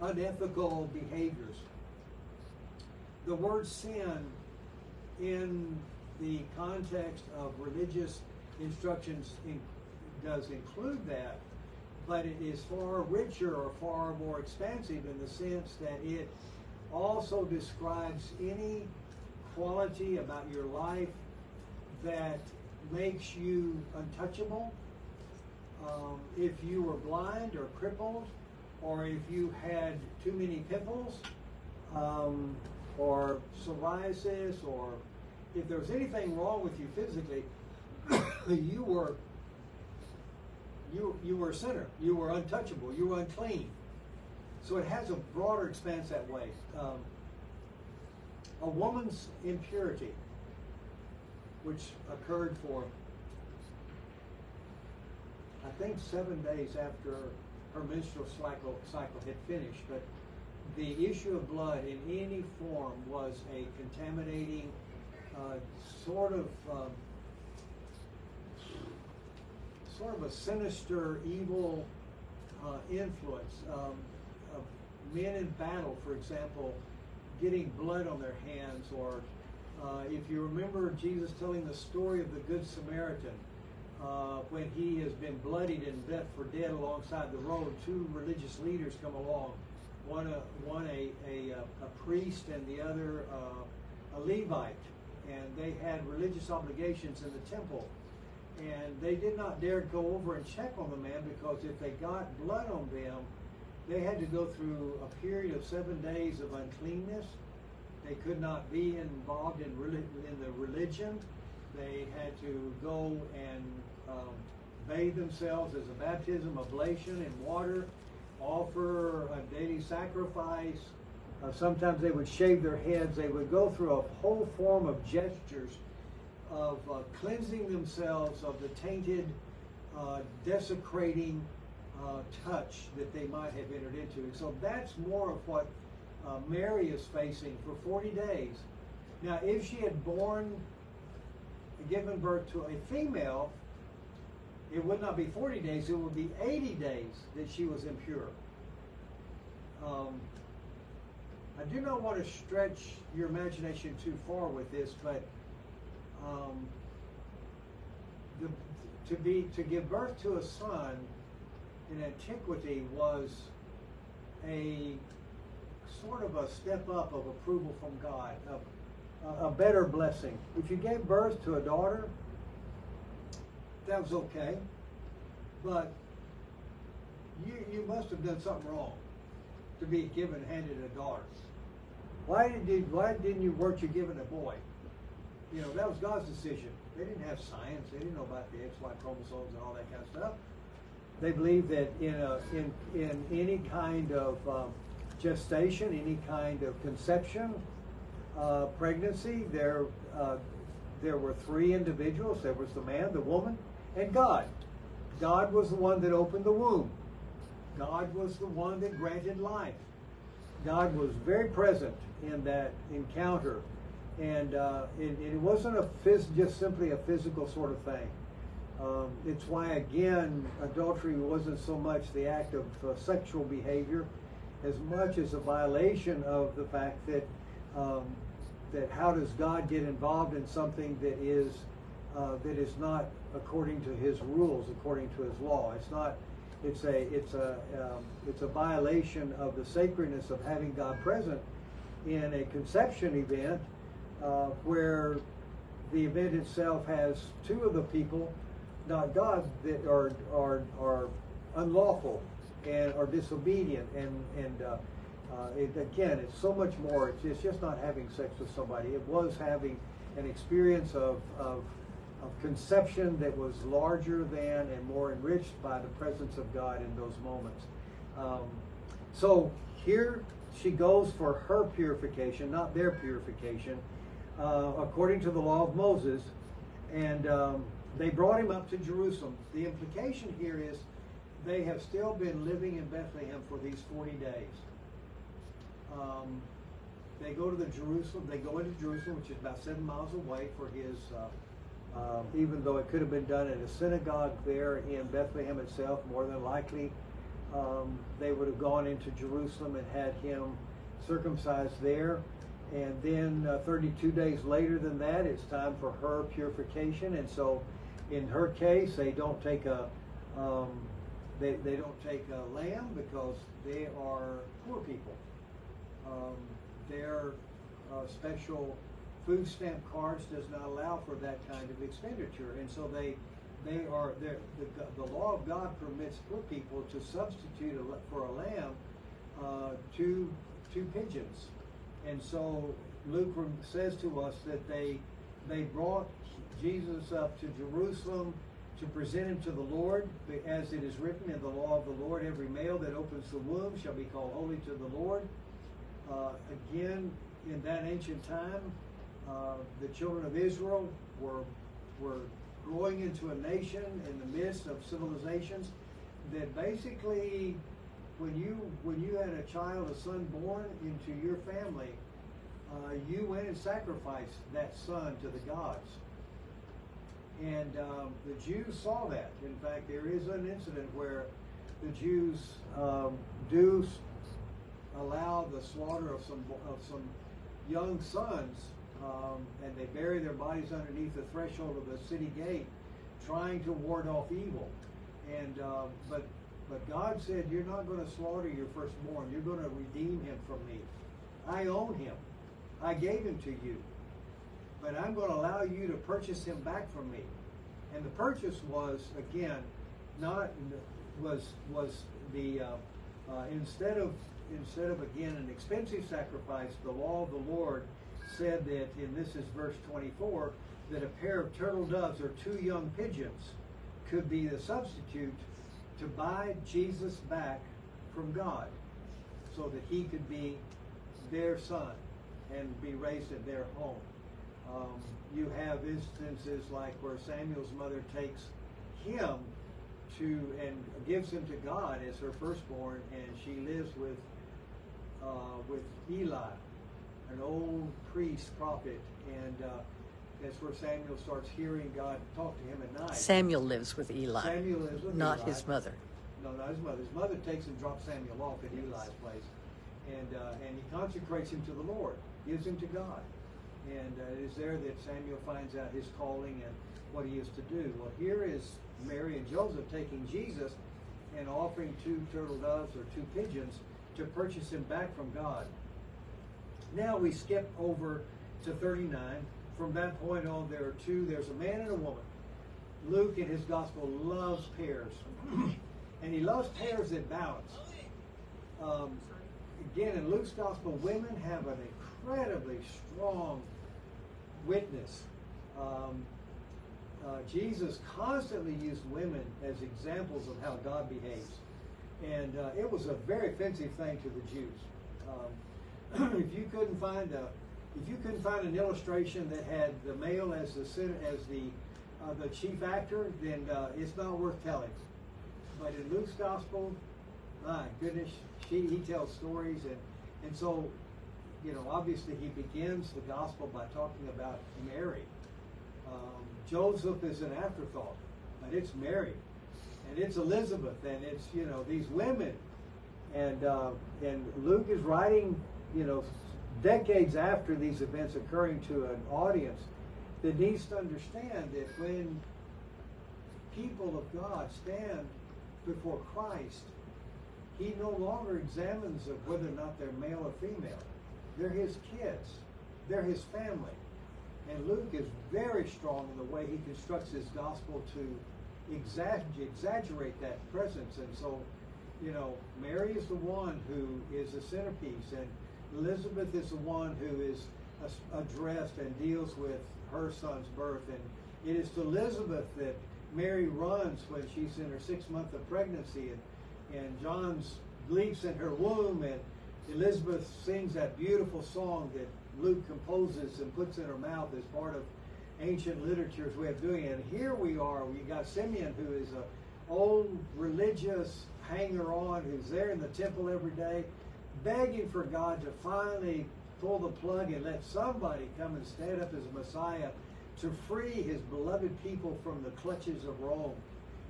Speaker 1: unethical behaviors. The word sin, in the context of religious instructions, does include that, but it is far richer or far more expansive in the sense that it also describes any quality about your life that makes you untouchable. If you were blind or crippled, or if you had too many pimples, or psoriasis, or if there was anything wrong with you physically, you were a sinner. You were untouchable. You were unclean. So it has a broader expanse that way. A woman's impurity, which occurred for, I think, 7 days after her menstrual cycle had finished, but the issue of blood in any form was a contaminating sort of a sinister, evil influence of men in battle, for example, getting blood on their hands, or if you remember Jesus telling the story of the Good Samaritan, when he has been bloodied and left for dead alongside the road, two religious leaders come along, one a priest and the other a Levite, and they had religious obligations in the temple, and they did not dare go over and check on the man, because if they got blood on them, they had to go through a period of 7 days of uncleanness. They could not be involved in the religion. They had to go and bathe themselves as a baptism, ablation in water, offer a daily sacrifice. Sometimes they would shave their heads. They would go through a whole form of gestures of cleansing themselves of the tainted, desecrating touch that they might have entered into. And so that's more of what Mary is facing for 40 days. Now, if she had given birth to a female, it would not be 40 days, it would be 80 days that she was impure. I do not want to stretch your imagination too far with this, but to give birth to a son in antiquity was a sort of a step up of approval from God, a better blessing. If you gave birth to a daughter, that was okay, but you must have done something wrong to be handed a daughter. Weren't you given a boy? You know, that was God's decision. They didn't have science. They didn't know about the XY chromosomes and all that kind of stuff. They believed that in any kind of gestation, any kind of conception, pregnancy, there were three individuals. There was the man, the woman, and God. God was the one that opened the womb. God was the one that granted life. God was very present in that encounter, and it wasn't just simply a physical sort of thing. It's why, again, adultery wasn't so much the act of sexual behavior as much as a violation of the fact that how does God get involved in something that is not according to His rules, according to His law? It's a violation of the sacredness of having God present in a conception event, where the event itself has two of the people, not God, that are unlawful and are disobedient, and again, it's so much more. It's just not having sex with somebody. It was having an experience of conception that was larger than and more enriched by the presence of God in those moments. So here she goes for her purification, not their purification, according to the law of Moses, and they brought him up to Jerusalem. The implication here is they have still been living in Bethlehem for these 40 days. They go into Jerusalem, which is about 7 miles away, for his, even though it could have been done at a synagogue there in Bethlehem itself, more than likely they would have gone into Jerusalem and had him circumcised there. And then 32 days later than that, it's time for her purification. And so in her case, they don't take a they don't take a lamb, because they are poor people. Their special food stamp cards does not allow for that kind of expenditure, and so the law of God permits poor people to substitute for a lamb two pigeons, and so Luke says to us that they brought Jesus up to Jerusalem to present him to the Lord, as it is written in the law of the Lord, every male that opens the womb shall be called holy to the Lord. Again, in that ancient time, the children of Israel were growing into a nation in the midst of civilizations that basically, when you had a child, a son born into your family, you went and sacrificed that son to the gods. And the Jews saw that. In fact, there is an incident where the Jews do allow the slaughter of some young sons, and they bury their bodies underneath the threshold of the city gate, trying to ward off evil. And but God said, "You're not going to slaughter your firstborn. You're going to redeem him from me. I own him. I gave him to you. But I'm going to allow you to purchase him back from me." And the purchase was, again, instead of again an expensive sacrifice, the law of the Lord said that, and this is verse 24, that a pair of turtle doves or two young pigeons could be the substitute to buy Jesus back from God, so that he could be their son and be raised in their home. You have instances like where Samuel's mother takes him and gives him to God as her firstborn, and she lives with Eli, an old priest prophet, and that's where Samuel starts hearing God talk to him at night.
Speaker 2: Samuel lives with Eli.
Speaker 1: Samuel lives with
Speaker 2: not
Speaker 1: Eli.
Speaker 2: his mother.
Speaker 1: No, not his mother. His mother takes and drops Samuel off at Eli's place, and he consecrates him to the Lord, gives him to God. And it is there that Samuel finds out his calling and what he is to do. Well, here is Mary and Joseph taking Jesus and offering two turtle doves or two pigeons to purchase him back from God. Now we skip over to 39. From that point on, there's a man and a woman. Luke in his gospel loves pairs. And he loves pairs that balance. Again, in Luke's gospel, women have an incredibly strong witness. Jesus constantly used women as examples of how God behaves, and it was a very offensive thing to the Jews. If you couldn't find an illustration that had the male as the chief actor, then it's not worth telling. But in Luke's gospel, my goodness, he tells stories, and so, obviously he begins the gospel by talking about Mary. Joseph is an afterthought, but it's Mary, and it's Elizabeth, and it's these women, and Luke is writing decades after these events occurring to an audience that needs to understand that when people of God stand before Christ, he no longer examines of whether or not they're male or female. They're his kids. They're his family. And Luke is very strong in the way he constructs his gospel to exaggerate that presence. And so, Mary is the one who is the centerpiece, and Elizabeth is the one who is addressed and deals with her son's birth. And it is to Elizabeth that Mary runs when she's in her 6th month of pregnancy, and John leaps in her womb, and Elizabeth sings that beautiful song that Luke composes and puts in her mouth as part of ancient literature's way of doing it. And here we are, we got Simeon, who is an old religious hanger-on who's there in the temple every day, begging for God to finally pull the plug and let somebody come and stand up as a Messiah to free his beloved people from the clutches of Rome.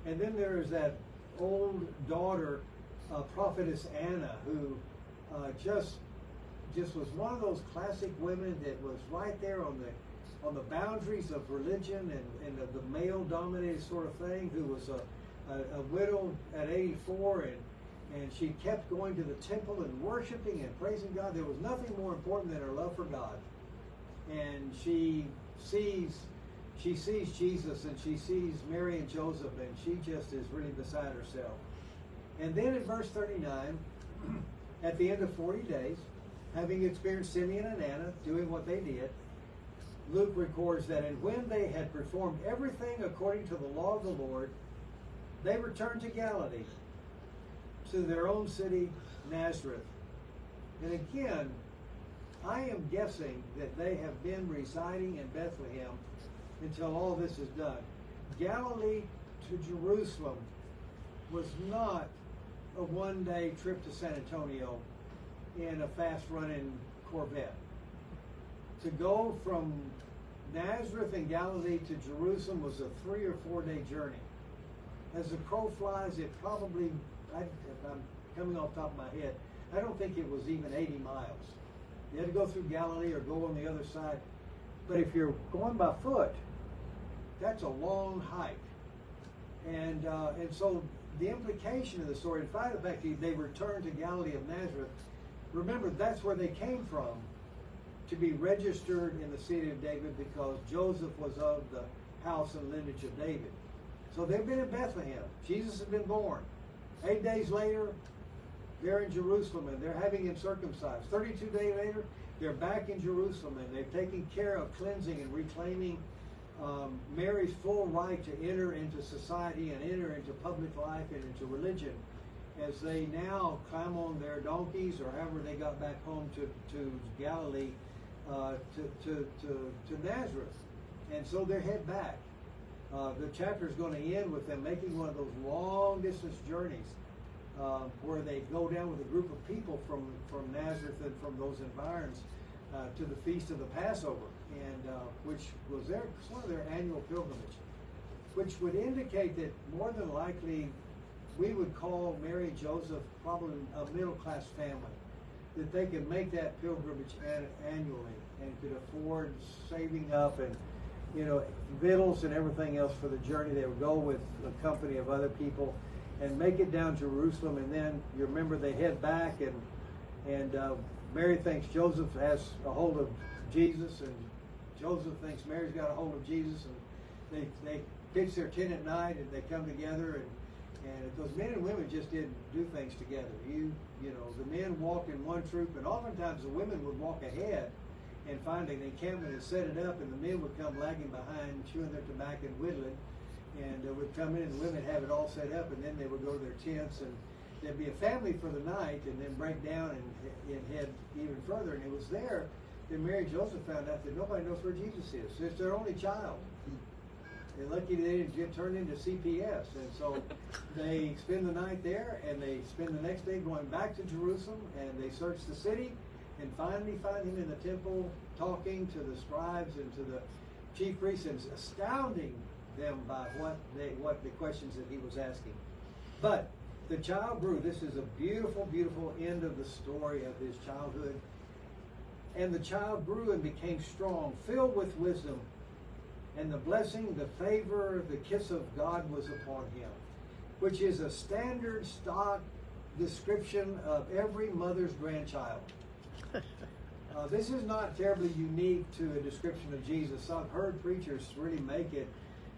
Speaker 1: And then there is that old daughter, prophetess Anna, who just was one of those classic women that was right there on the boundaries of religion and of the male-dominated sort of thing, who was a widow at 84, and she kept going to the temple and worshiping and praising God. There was nothing more important than her love for God. and she sees Jesus, and she sees Mary and Joseph, and she just is really beside herself. And then in verse 39, at the end of 40 days, having experienced Simeon and Anna doing what they did, Luke records that, and when they had performed everything according to the law of the Lord, they returned to Galilee, to their own city, Nazareth. And again, I am guessing that they have been residing in Bethlehem until all this is done. Galilee to Jerusalem was not a one-day trip to San Antonio in a fast-running Corvette. To go from Nazareth in Galilee to Jerusalem was a 3 or 4 day journey. As the crow flies, it probably, if I'm coming off the top of my head, I don't think it was even 80 miles. You had to go through Galilee or go on the other side. But if you're going by foot, that's a long hike. And so the implication of the story, in fact, the fact that they returned to Galilee of Nazareth, remember that's where they came from to be registered in the city of David, because Joseph was of the house and lineage of David. So they've been in Bethlehem. Jesus has been born. 8 days later, they're in Jerusalem and they're having him circumcised. 32 days later, they're back in Jerusalem and they've taken care of cleansing and reclaiming Mary's full right to enter into society and enter into public life and into religion, as they now climb on their donkeys or however they got back home to Galilee, to Nazareth. And so they head back. The chapter is going to end with them making one of those long distance journeys where they go down with a group of people from Nazareth and from those environs to the feast of the Passover, and which was sort of their annual pilgrimage, which would indicate that more than likely we would call Mary and Joseph probably a middle class family, that they could make that pilgrimage annually and could afford saving up and victuals and everything else for the journey. They would go with a company of other people and make it down Jerusalem, and then you remember they head back, and Mary thinks Joseph has a hold of Jesus, and Joseph thinks Mary's got a hold of Jesus, and they pitch their tent at night and they come together, and those men and women just didn't do things together. The men walked in one troop, and oftentimes the women would walk ahead and find an encampment and set it up, and the men would come lagging behind, chewing their tobacco and whittling, and would come in, and the women have it all set up, and then they would go to their tents, and there'd be a family for the night, and then break down and head even further. And it was there that Mary and Joseph found out that nobody knows where Jesus is. It's their only child. They're lucky they didn't get turned into CPS. And so they spend the night there, and they spend the next day going back to Jerusalem, and they search the city, and finally find him in the temple talking to the scribes and to the chief priests, and astounding them by what the questions that he was asking. But the child grew. This is a beautiful, beautiful end of the story of his childhood. And the child grew and became strong, filled with wisdom, and the blessing, the favor, the kiss of God was upon him, which is a standard stock description of every mother's grandchild. This is not terribly unique to a description of Jesus. I've heard preachers really make it,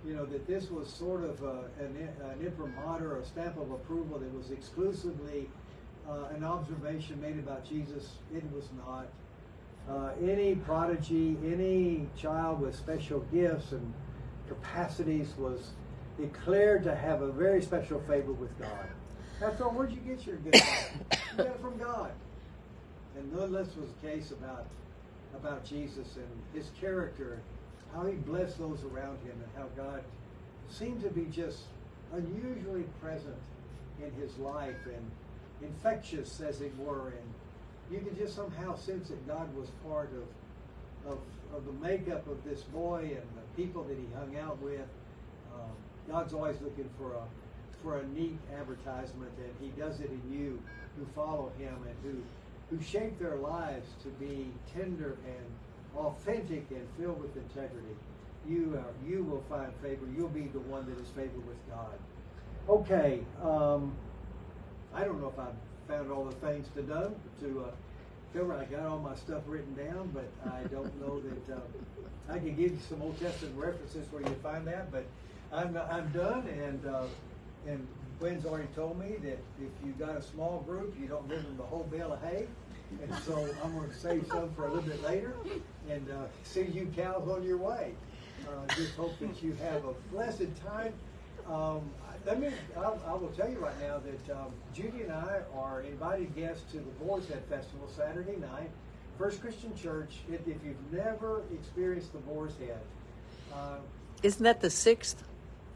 Speaker 1: that this was sort of an imprimatur, a stamp of approval that was exclusively an observation made about Jesus. It was not. Any prodigy, any child with special gifts and capacities was declared to have a very special favor with God. After all, where'd you get your gift from? You got it from God. And none less was the case about Jesus and his character, how he blessed those around him, and how God seemed to be just unusually present in his life and infectious, as it were. And you could just somehow sense that God was part of the makeup of this boy and the people that he hung out with. God's always looking for a neat advertisement, and he does it in you who follow him and who shape their lives to be tender and authentic and filled with integrity. You will find favor. You'll be the one that is favored with God. Okay, I don't know if I've found all the things to cover. I got all my stuff written down, but I don't know that I can give you some Old Testament references where you find that. But I'm done, and Gwen's already told me that if you got a small group, you don't give them the whole bale of hay. And so I'm going to save some for a little bit later, and send you cows on your way. Just hope that you have a blessed time. I will tell you right now that Judy and I are invited guests to the Boar's Head Festival Saturday night. First Christian Church. If you've never experienced the Boar's Head,
Speaker 2: Isn't that the 6th?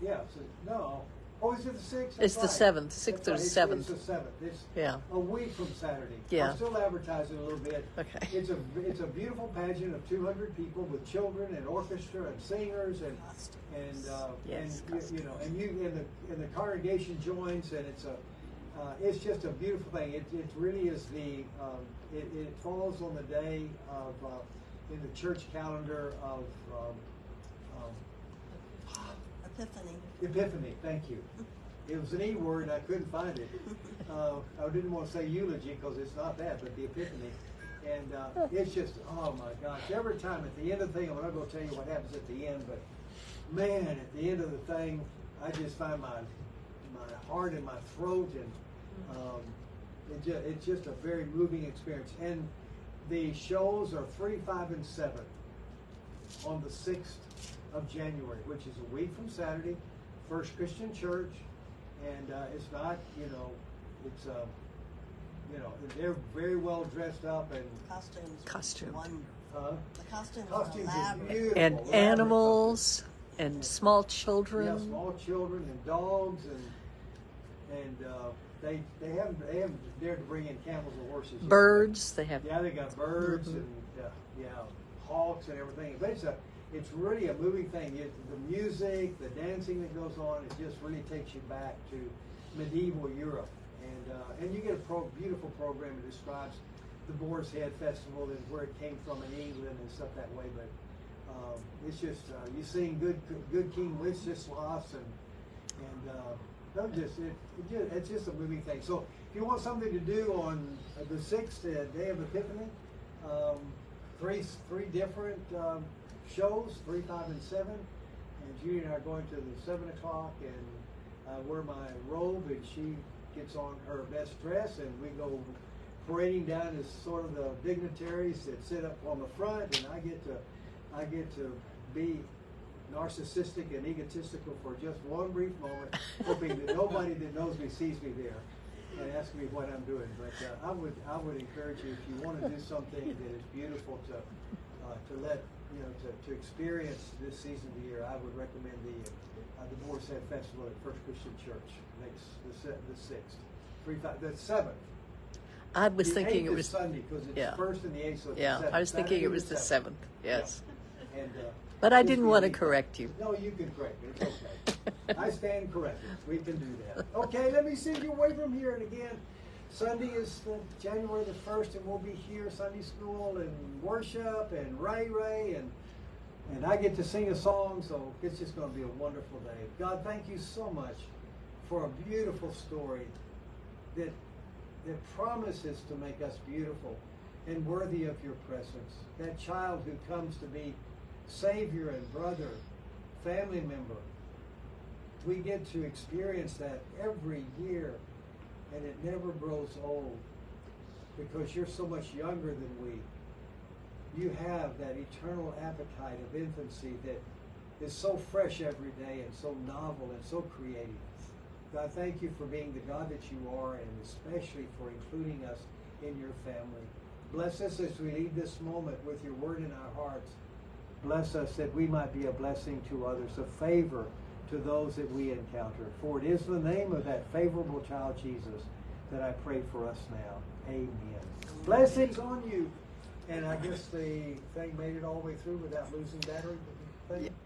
Speaker 1: yeah, no. Oh, is it the 6th?
Speaker 2: It's the 7th, 6th or
Speaker 1: That's
Speaker 2: the
Speaker 1: right.
Speaker 2: 7th.
Speaker 1: It's the 7th. It's
Speaker 2: Yeah.
Speaker 1: a week from Saturday.
Speaker 2: Yeah.
Speaker 1: I'm still advertising a little bit.
Speaker 2: Okay.
Speaker 1: It's a beautiful pageant of 200 people with children and orchestra and singers and
Speaker 2: Yes,
Speaker 1: you know, and the congregation joins, and it's just a beautiful thing. It really is it falls on the day of in the church calendar of Epiphany. Thank you. It was an E word, and I couldn't find it. I didn't want to say eulogy because it's not that, but the Epiphany. And it's just, oh my gosh, every time at the end of the thing, I'm not going to tell you what happens at the end, but man, at the end of the thing, I just find my heart in my throat, and it's just a very moving experience. And the shows are 3, 5, and 7 on the 6th of January, which is a week from Saturday. First Christian Church, and it's not, it's they're very well dressed up, and
Speaker 9: Costumes. Wonderful. The costumes are
Speaker 1: costumes are
Speaker 9: elaborate.
Speaker 1: beautiful,
Speaker 2: And
Speaker 1: elaborate.
Speaker 2: animals and small children.
Speaker 1: Yeah, small children and dogs, and they haven't dared to bring in camels or horses yet.
Speaker 2: Birds. They have.
Speaker 1: Yeah, they got birds and hawks and everything. But it's really a moving thing. The music, the dancing that goes on, it just really takes you back to medieval Europe. And you get a beautiful program that describes the Boar's Head Festival and where it came from in England and stuff that way. But it's just you sing good King Wenceslas it's just a moving thing. So if you want something to do on the 6th day of Epiphany, three different shows, 3, 5, and 7. And Judy and I are going to the 7 o'clock, and I wear my robe, and she gets on her best dress, and we go parading down as sort of the dignitaries that sit up on the front, and I get to be narcissistic and egotistical for just one brief moment, hoping that nobody that knows me sees me there and asks me what I'm doing. But I would encourage you, if you want to do something that is beautiful to let to experience this season of the year, I would recommend the Boar's Head Festival at First Christian Church the 6th, the 7th.
Speaker 2: I was
Speaker 1: The
Speaker 2: thinking
Speaker 1: 8th
Speaker 2: it
Speaker 1: is
Speaker 2: was.
Speaker 1: Sunday because it's
Speaker 2: yeah.
Speaker 1: 1st and the 8th, so it's
Speaker 2: Yeah,
Speaker 1: the 7th.
Speaker 2: I was thinking
Speaker 1: Saturday
Speaker 2: it was the 7th. Yes.
Speaker 1: Yeah. And,
Speaker 2: But I
Speaker 1: it's
Speaker 2: didn't want to
Speaker 1: unique.
Speaker 2: correct you.
Speaker 1: No, you can correct me. It's okay. I stand corrected. We can do that. Okay, let me send you away from here. And again, Sunday is January the 1st, and we'll be here, Sunday school and worship and Ray, and I get to sing a song, so it's just going to be a wonderful day. God, thank you so much for a beautiful story that promises to make us beautiful and worthy of your presence. That child who comes to be Savior and brother, family member. We get to experience that every year, and it never grows old because you're so much younger than we. You have that eternal appetite of infancy that is so fresh every day and so novel and so creative. God, thank you for being the God that you are, and especially for including us in your family. Bless us as we leave this moment with your word in our hearts. Bless us that we might be a blessing to others, a favor to those that we encounter. For it is the name of that favorable child, Jesus, that I pray for us now. Amen. Blessings on you. And I guess the thing made it all the way through without losing battery.